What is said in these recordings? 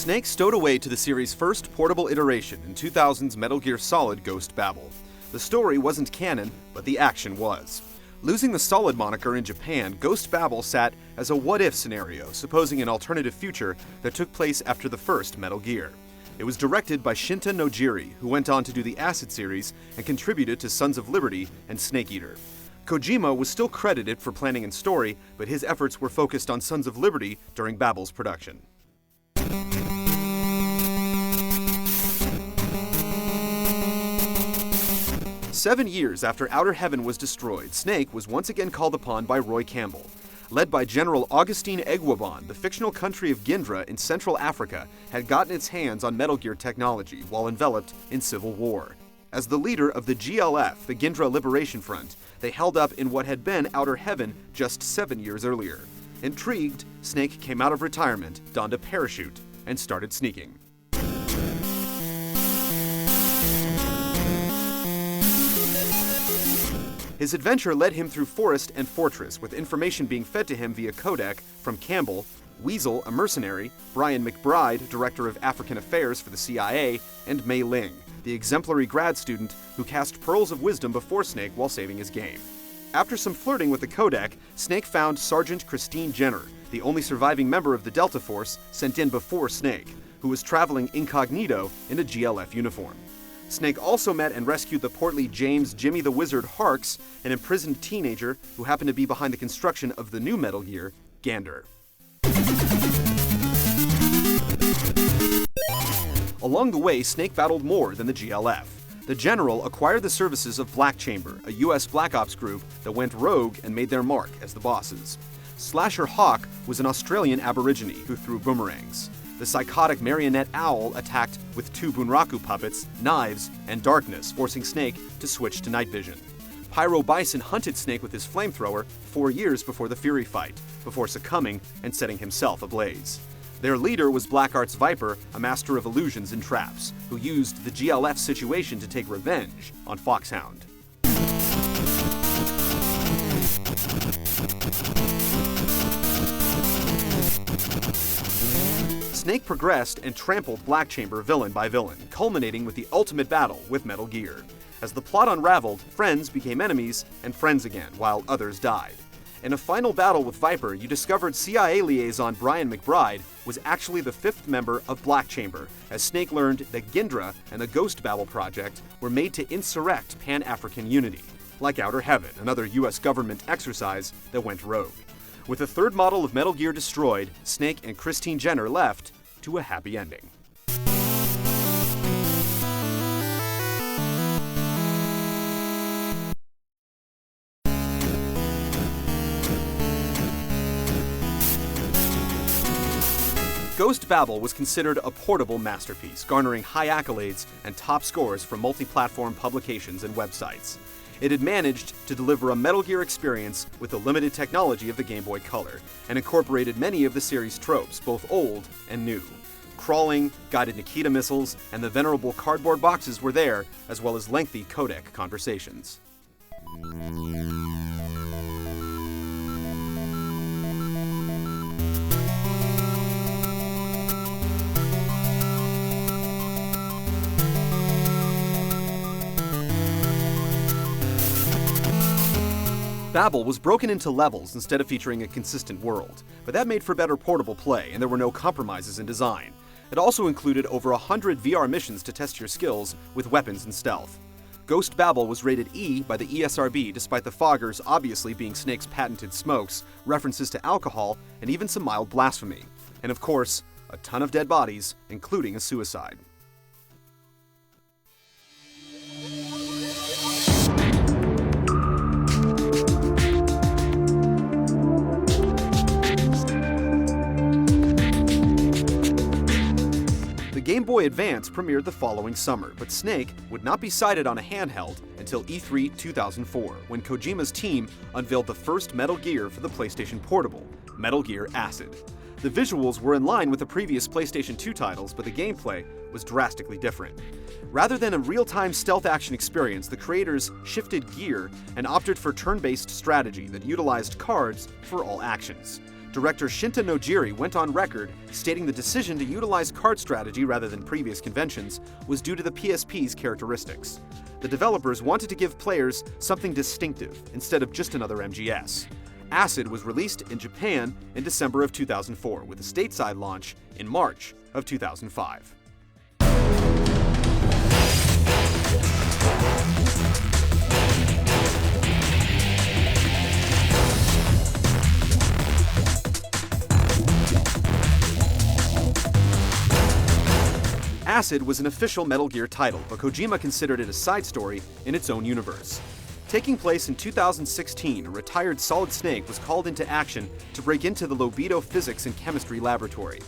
Snake stowed away to the series' first portable iteration in 2000's Metal Gear Solid Ghost Babel. The story wasn't canon, but the action was. Losing the Solid moniker in Japan, Ghost Babel sat as a what-if scenario, supposing an alternative future that took place after the first Metal Gear. It was directed by Shinta Nojiri, who went on to do the Acid series and contributed to Sons of Liberty and Snake Eater. Kojima was still credited for planning and story, but his efforts were focused on Sons of Liberty during Babel's production. Seven years after Outer Heaven was destroyed, Snake was once again called upon by Roy Campbell. Led by General Augustine Egwaban, the fictional country of Gindra in Central Africa had gotten its hands on Metal Gear technology while enveloped in civil war. As the leader of the GLF, the Gindra Liberation Front, they held up in what had been Outer Heaven just 7 years earlier. Intrigued, Snake came out of retirement, donned a parachute, and started sneaking. His adventure led him through forest and fortress, with information being fed to him via codec from Campbell, Weasel, a mercenary, Brian McBride, Director of African Affairs for the CIA, and Mei Ling, the exemplary grad student who cast pearls of wisdom before Snake while saving his game. After some flirting with the codec, Snake found Sergeant Christine Jenner, the only surviving member of the Delta Force sent in before Snake, who was traveling incognito in a GLF uniform. Snake also met and rescued the portly James Jimmy the Wizard Harks, an imprisoned teenager who happened to be behind the construction of the new Metal Gear, Gander. Along the way, Snake battled more than the GLF. The General acquired the services of Black Chamber, a US Black Ops group that went rogue and made their mark as the bosses. Slasher Hawk was an Australian aborigine who threw boomerangs. The psychotic marionette owl attacked with 2 Bunraku puppets, knives, and darkness, forcing Snake to switch to night vision. Pyro Bison hunted Snake with his flamethrower 4 years before the Fury fight, before succumbing and setting himself ablaze. Their leader was Blackheart's Viper, a master of illusions and traps, who used the GLF situation to take revenge on Foxhound. Snake progressed and trampled Black Chamber villain by villain, culminating with the ultimate battle with Metal Gear. As the plot unraveled, friends became enemies and friends again, while others died. In a final battle with Viper, you discovered CIA liaison Brian McBride was actually the 5th member of Black Chamber, as Snake learned that Gindra and the Ghost Babel project were made to insurrect Pan-African unity, like Outer Heaven, another US government exercise that went rogue. With the 3rd model of Metal Gear destroyed, Snake and Christine Jenner left to a happy ending. Ghost Babel was considered a portable masterpiece, garnering high accolades and top scores from multi-platform publications and websites. It had managed to deliver a Metal Gear experience with the limited technology of the Game Boy Color, and incorporated many of the series' tropes, both old and new. Crawling, guided Nikita missiles, and the venerable cardboard boxes were there, as well as lengthy codec conversations. Babel was broken into levels instead of featuring a consistent world, but that made for better portable play, and there were no compromises in design. It also included over 100 VR missions to test your skills with weapons and stealth. Ghost Babel was rated E by the ESRB despite the foggers obviously being Snake's patented smokes, references to alcohol, and even some mild blasphemy. And of course, a ton of dead bodies, including a suicide. The Game Boy Advance premiered the following summer, but Snake would not be sighted on a handheld until E3 2004, when Kojima's team unveiled the first Metal Gear for the PlayStation Portable, Metal Gear Acid. The visuals were in line with the previous PlayStation 2 titles, but the gameplay was drastically different. Rather than a real-time stealth action experience, the creators shifted gear and opted for turn-based strategy that utilized cards for all actions. director Shinta Nojiri went on record stating the decision to utilize card strategy rather than previous conventions was due to the PSP's characteristics. The developers wanted to give players something distinctive instead of just another MGS. Acid was released in Japan in December of 2004 with a stateside launch in March of 2005. Acid was an official Metal Gear title, but Kojima considered it a side story in its own universe. Taking place in 2016, a retired Solid Snake was called into action to break into the Lobido Physics and Chemistry Laboratory.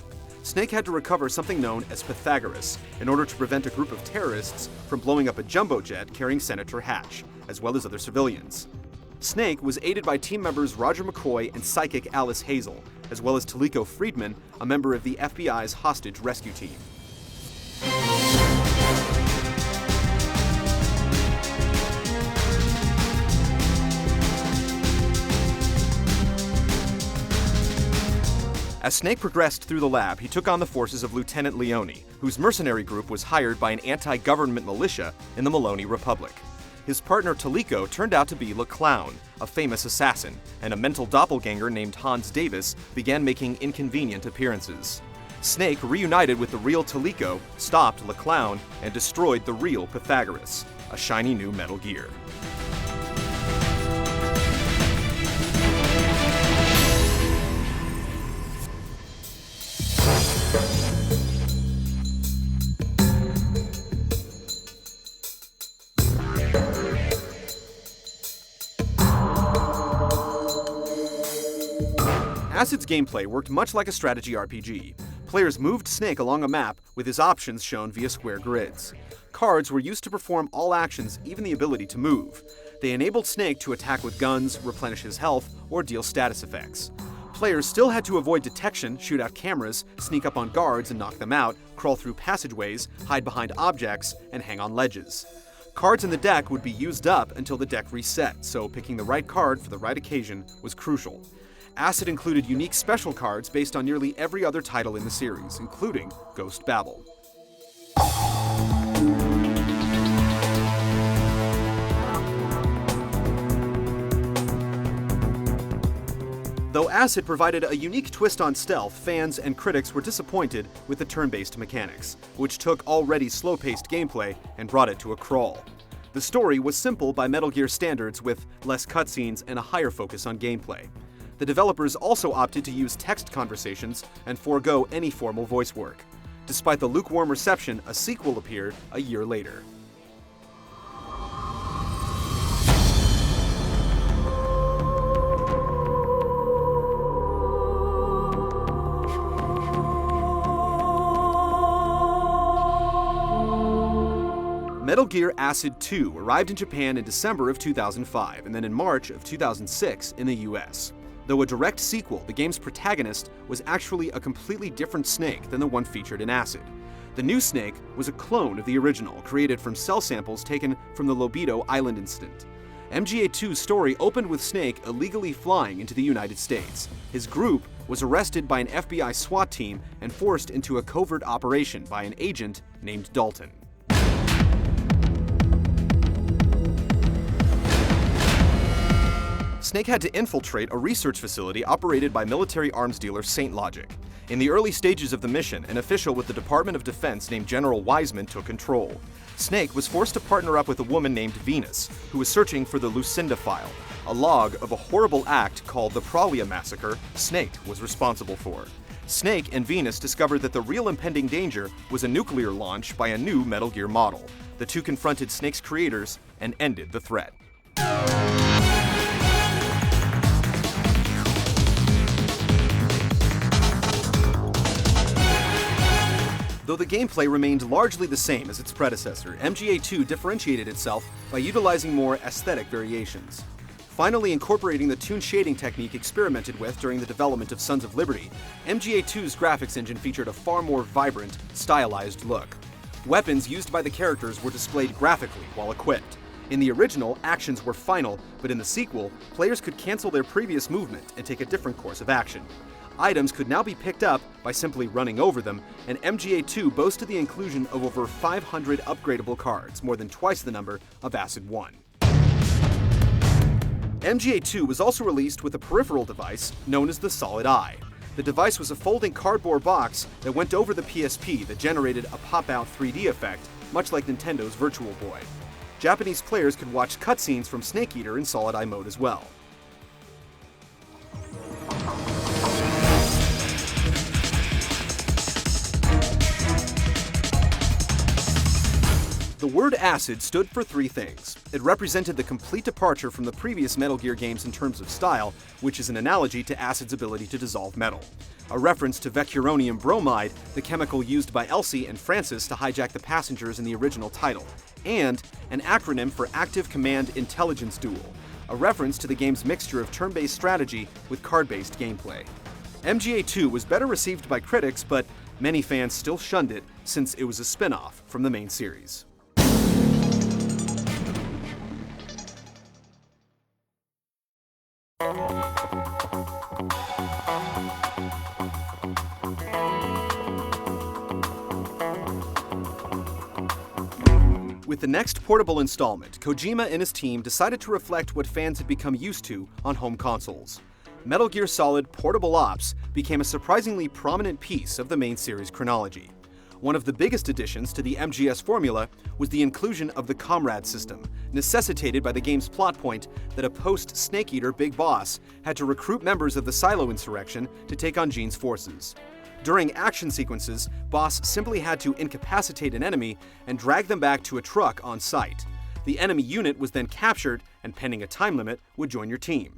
Snake had to recover something known as Pythagoras in order to prevent a group of terrorists from blowing up a jumbo jet carrying Senator Hatch, as well as other civilians. Snake was aided by team members Roger McCoy and psychic Alice Hazel, as well as Taliko Friedman, a member of the FBI's hostage rescue team. As Snake progressed through the lab, he took on the forces of Lieutenant Leone, whose mercenary group was hired by an anti-government militia in the Maloney Republic. His partner Taliko turned out to be Le Clown, a famous assassin, and a mental doppelganger named Hans Davis began making inconvenient appearances. Snake reunited with the real Taliko, stopped Le Clown, and destroyed the real Pythagoras, a shiny new Metal Gear. Acid's gameplay worked much like a strategy RPG. Players moved Snake along a map with his options shown via square grids. Cards were used to perform all actions, even the ability to move. They enabled Snake to attack with guns, replenish his health, or deal status effects. Players still had to avoid detection, shoot out cameras, sneak up on guards and knock them out, crawl through passageways, hide behind objects, and hang on ledges. Cards in the deck would be used up until the deck reset, so picking the right card for the right occasion was crucial. Acid included unique special cards based on nearly every other title in the series, including Ghost Babel. Though Acid provided a unique twist on stealth, fans and critics were disappointed with the turn-based mechanics, which took already slow-paced gameplay and brought it to a crawl. The story was simple by Metal Gear standards with less cutscenes and a higher focus on gameplay. The developers also opted to use text conversations and forego any formal voice work. Despite the lukewarm reception, a sequel appeared a year later. Metal Gear Acid 2 arrived in Japan in December of 2005 and then in March of 2006 in the US. Though a direct sequel, the game's protagonist was actually a completely different Snake than the one featured in Acid. The new Snake was a clone of the original, created from cell samples taken from the Lobido Island incident. MGA2's story opened with Snake illegally flying into the United States. His group was arrested by an FBI SWAT team and forced into a covert operation by an agent named Dalton. Snake had to infiltrate a research facility operated by military arms dealer Saint Logic. In the early stages of the mission, an official with the Department of Defense named General Wiseman took control. Snake was forced to partner up with a woman named Venus, who was searching for the Lucinda file, a log of a horrible act called the Pralia Massacre Snake was responsible for. Snake and Venus discovered that the real impending danger was a nuclear launch by a new Metal Gear model. The two confronted Snake's creators and ended the threat. Though the gameplay remained largely the same as its predecessor, MGA2 differentiated itself by utilizing more aesthetic variations. Finally incorporating the toon shading technique experimented with during the development of Sons of Liberty, MGA2's graphics engine featured a far more vibrant, stylized look. Weapons used by the characters were displayed graphically while equipped. In the original, actions were final, but in the sequel, players could cancel their previous movement and take a different course of action. Items could now be picked up by simply running over them, and MGA2 boasted the inclusion of over 500 upgradable cards, more than twice the number of Acid 1. MGA2 was also released with a peripheral device known as the Solid Eye. The device was a folding cardboard box that went over the PSP that generated a pop-out 3D effect, much like Nintendo's Virtual Boy. Japanese players could watch cutscenes from Snake Eater in Solid Eye mode as well. The word acid stood for three things. It represented the complete departure from the previous Metal Gear games in terms of style, which is an analogy to acid's ability to dissolve metal. A reference to vecuronium bromide, the chemical used by Elsie and Francis to hijack the passengers in the original title. And an acronym for Active Command Intelligence Duel, a reference to the game's mixture of turn-based strategy with card-based gameplay. MGA2 was better received by critics, but many fans still shunned it since it was a spin-off from the main series. With the next portable installment, Kojima and his team decided to reflect what fans had become used to on home consoles. Metal Gear Solid Portable Ops became a surprisingly prominent piece of the main series chronology. One of the biggest additions to the MGS formula was the inclusion of the Comrade system, necessitated by the game's plot point that a post-Snake Eater Big Boss had to recruit members of the Silo insurrection to take on Gene's forces. During action sequences, Boss simply had to incapacitate an enemy and drag them back to a truck on site. The enemy unit was then captured and, pending a time limit, would join your team.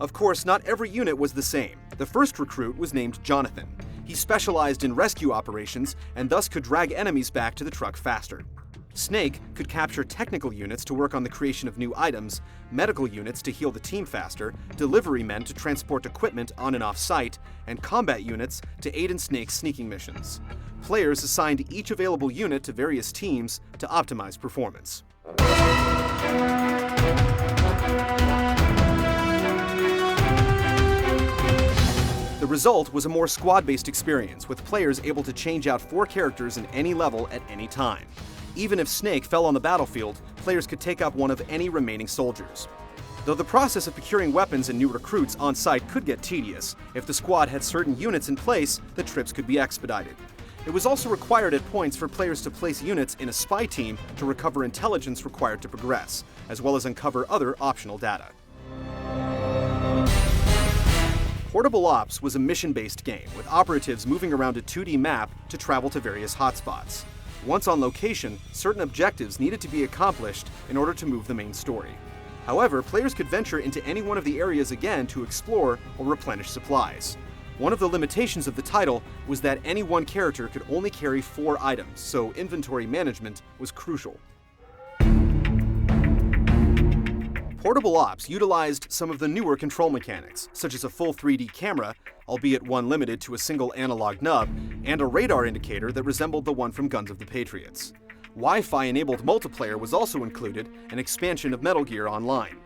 Of course, not every unit was the same. The first recruit was named Jonathan. He specialized in rescue operations and thus could drag enemies back to the truck faster. Snake could capture technical units to work on the creation of new items, medical units to heal the team faster, delivery men to transport equipment on and off site, and combat units to aid in Snake's sneaking missions. Players assigned each available unit to various teams to optimize performance. The result was a more squad-based experience, with players able to change out 4 characters in any level at any time. Even if Snake fell on the battlefield, players could take up one of any remaining soldiers. Though the process of procuring weapons and new recruits on site could get tedious, if the squad had certain units in place, the trips could be expedited. It was also required at points for players to place units in a spy team to recover intelligence required to progress, as well as uncover other optional data. Portable Ops was a mission-based game, with operatives moving around a 2D map to travel to various hotspots. Once on location, certain objectives needed to be accomplished in order to move the main story. However, players could venture into any one of the areas again to explore or replenish supplies. One of the limitations of the title was that any one character could only carry 4 items, so inventory management was crucial. Portable Ops utilized some of the newer control mechanics, such as a full 3D camera, albeit one limited to a single analog nub, and a radar indicator that resembled the one from Guns of the Patriots. Wi-Fi-enabled multiplayer was also included, an expansion of Metal Gear Online.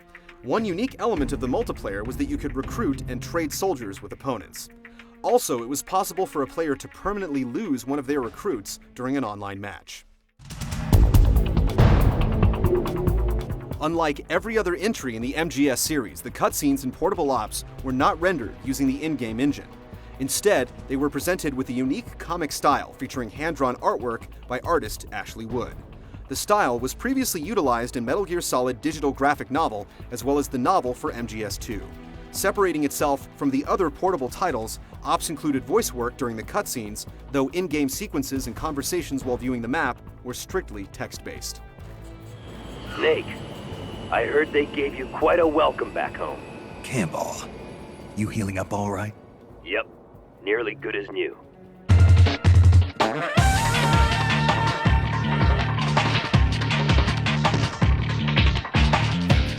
One unique element of the multiplayer was that you could recruit and trade soldiers with opponents. Also, it was possible for a player to permanently lose one of their recruits during an online match. Unlike every other entry in the MGS series, the cutscenes in Portable Ops were not rendered using the in-game engine. Instead, they were presented with a unique comic style featuring hand-drawn artwork by artist Ashley Wood. The style was previously utilized in Metal Gear Solid digital graphic novel, as well as the novel for MGS2. Separating itself from the other portable titles, Ops included voice work during the cutscenes, though in-game sequences and conversations while viewing the map were strictly text-based. Snake, I heard they gave you quite a welcome back home. Campbell, you healing up all right? Yep, nearly good as new.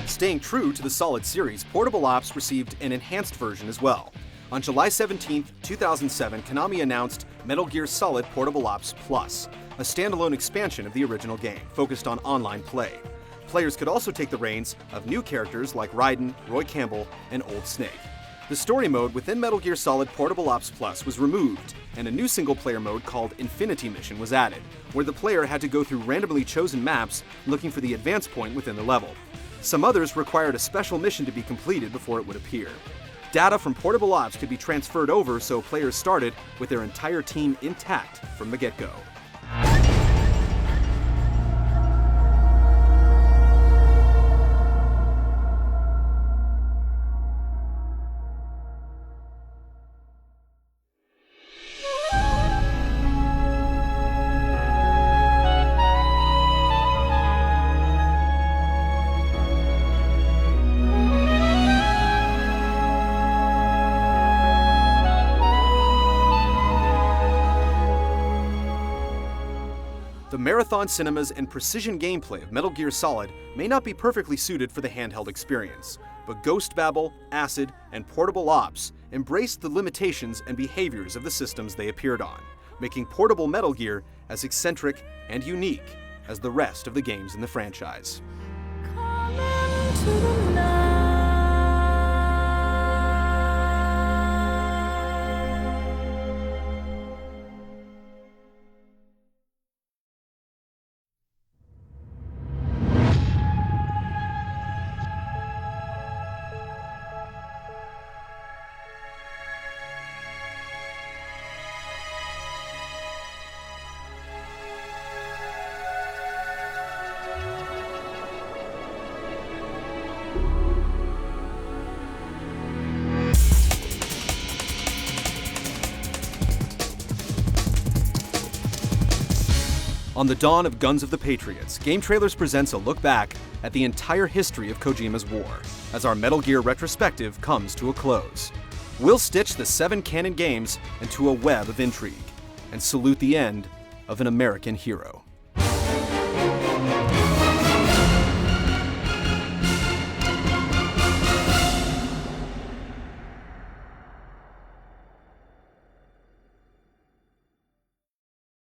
Staying true to the Solid series, Portable Ops received an enhanced version as well. On July 17, 2007, Konami announced Metal Gear Solid Portable Ops Plus, a standalone expansion of the original game, focused on online play. Players could also take the reins of new characters like Raiden, Roy Campbell, and Old Snake. The story mode within Metal Gear Solid Portable Ops Plus was removed, and a new single-player mode called Infinity Mission was added, where the player had to go through randomly chosen maps looking for the advance point within the level. Some others required a special mission to be completed before it would appear. Data from Portable Ops could be transferred over so players started with their entire team intact from the get-go. The marathon cinemas and precision gameplay of Metal Gear Solid may not be perfectly suited for the handheld experience, but Ghost Babel, Acid, and Portable Ops embraced the limitations and behaviors of the systems they appeared on, making portable Metal Gear as eccentric and unique as the rest of the games in the franchise. On the dawn of Guns of the Patriots, GameTrailers presents a look back at the entire history of Kojima's war, as our Metal Gear retrospective comes to a close. We'll stitch the 7 canon games into a web of intrigue, and salute the end of an American hero.